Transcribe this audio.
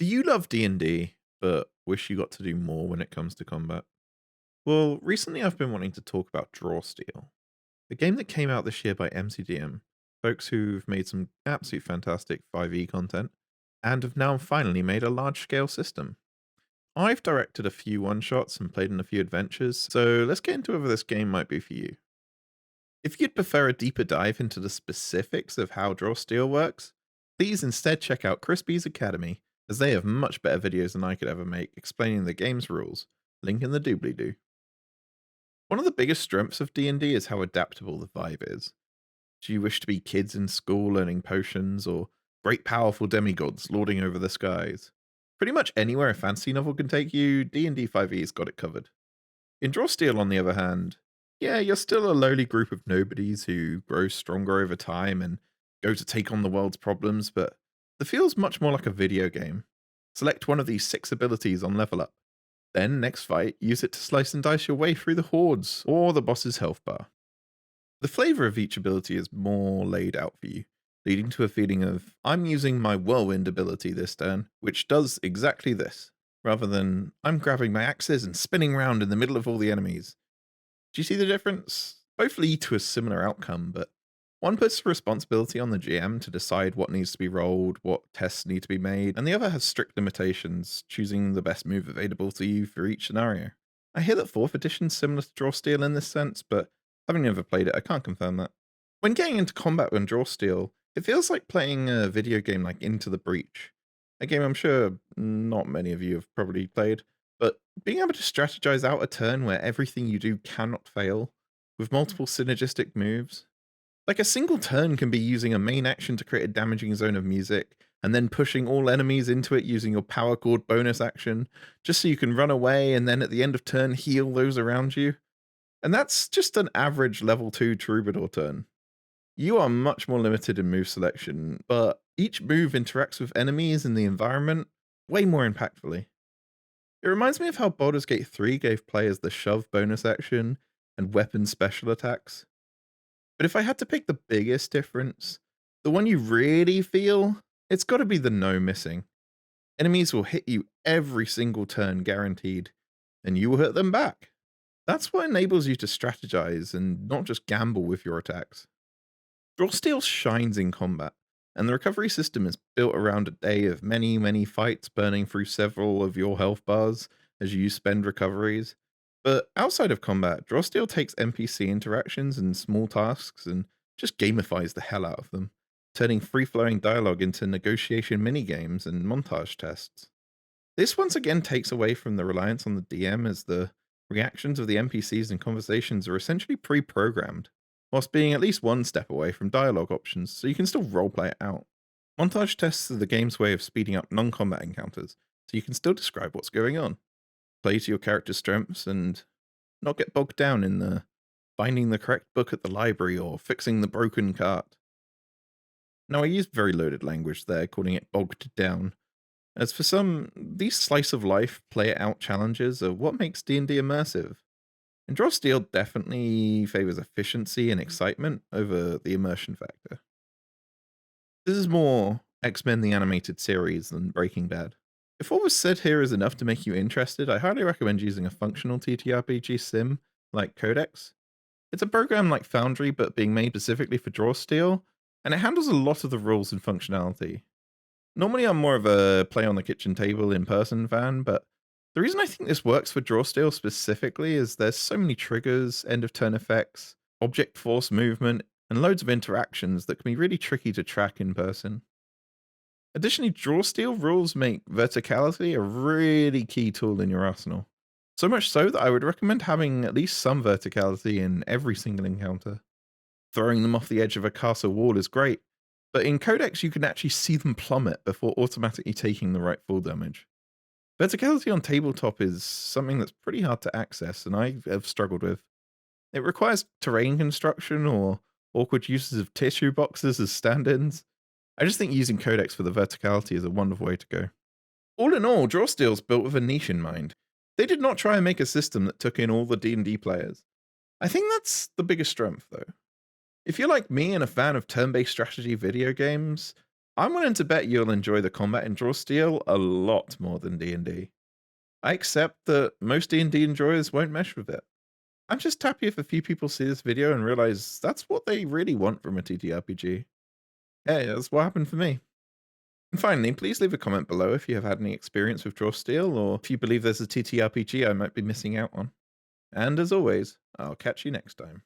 Do you love D&D, but wish you got to do more when it comes to combat? Well, recently I've been wanting to talk about Draw Steel, the game that came out this year by MCDM, folks who've made some absolute fantastic 5e content, and have now finally made a large scale system. I've directed a few one shots and played in a few adventures, so let's get into whether this game might be for you. If you'd prefer a deeper dive into the specifics of how Draw Steel works, please instead check out Crispy's Academy, as they have much better videos than I could ever make explaining the game's rules. Link in the doobly doo. One of the biggest strengths of D&D is how adaptable the vibe is. Do you wish to be kids in school learning potions, or great powerful demigods lording over the skies? Pretty much anywhere a fantasy novel can take you, D&D 5e's got it covered. In Draw Steel, on the other hand, yeah, you're still a lowly group of nobodies who grow stronger over time and go to take on the world's problems, but the feels much more like a video game. Select one of these 6 abilities on level up. Then, next fight, use it to slice and dice your way through the hordes or the boss's health bar. The flavor of each ability is more laid out for you, leading to a feeling of, I'm using my whirlwind ability this turn, which does exactly this, rather than, I'm grabbing my axes and spinning around in the middle of all the enemies. Do you see the difference? Both lead to a similar outcome, but one puts the responsibility on the GM to decide what needs to be rolled, what tests need to be made, and the other has strict limitations, choosing the best move available to you for each scenario. I hear that 4th edition's similar to Draw Steel in this sense, but having never played it, I can't confirm that. When getting into combat on Draw Steel, it feels like playing a video game like Into the Breach, a game I'm sure not many of you have probably played, but being able to strategize out a turn where everything you do cannot fail, with multiple synergistic moves. Like a single turn can be using a main action to create a damaging zone of music, and then pushing all enemies into it using your power chord bonus action, just so you can run away and then at the end of turn heal those around you. And that's just an average level 2 Troubadour turn. You are much more limited in move selection, but each move interacts with enemies and the environment way more impactfully. It reminds me of how Baldur's Gate 3 gave players the shove bonus action and weapon special attacks. But if I had to pick the biggest difference, the one you really feel, it's got to be the no missing. Enemies will hit you every single turn guaranteed, and you will hit them back. That's what enables you to strategize and not just gamble with your attacks. Draw Steel shines in combat, and the recovery system is built around a day of many, many fights burning through several of your health bars as you spend recoveries. But outside of combat, Draw Steel takes NPC interactions and small tasks and just gamifies the hell out of them, turning free flowing dialogue into negotiation minigames and montage tests. This once again takes away from the reliance on the DM, as the reactions of the NPCs and conversations are essentially pre programmed, whilst being at least one step away from dialogue options, so you can still roleplay it out. Montage tests are the game's way of speeding up non combat encounters, so you can still describe what's going on, play to your character's strengths, and not get bogged down in the finding the correct book at the library or fixing the broken cart. Now, I used very loaded language there, calling it bogged down, as for some, these slice of life play it out challenges are what makes D&D immersive. And Draw Steel definitely favors efficiency and excitement over the immersion factor. This is more X-Men the Animated Series than Breaking Bad. If what was said here is enough to make you interested, I highly recommend using a functional TTRPG sim like Codex. It's a program like Foundry, but being made specifically for Draw Steel, and it handles a lot of the rules and functionality. Normally, I'm more of a play on the kitchen table in person fan, but the reason I think this works for Draw Steel specifically is there's so many triggers, end of turn effects, object force movement, and loads of interactions that can be really tricky to track in person. Additionally, Draw Steel rules make verticality a really key tool in your arsenal. So much so that I would recommend having at least some verticality in every single encounter. Throwing them off the edge of a castle wall is great, but in Codex you can actually see them plummet before automatically taking the right fall damage. Verticality on tabletop is something that's pretty hard to access, and I have struggled with. It requires terrain construction or awkward uses of tissue boxes as stand ins. I just think using Codex for the verticality is a wonderful way to go. All in all, Draw Steel's built with a niche in mind. They did not try and make a system that took in all the D&D players. I think that's the biggest strength, though. If you're like me and a fan of turn-based strategy video games, I'm willing to bet you'll enjoy the combat in Draw Steel a lot more than D&D. I accept that most D&D enjoyers won't mesh with it. I'm just happy if a few people see this video and realize that's what they really want from a TTRPG. Hey, that's what happened for me. And finally, please leave a comment below if you have had any experience with Draw Steel or if you believe there's a TTRPG I might be missing out on. And as always, I'll catch you next time.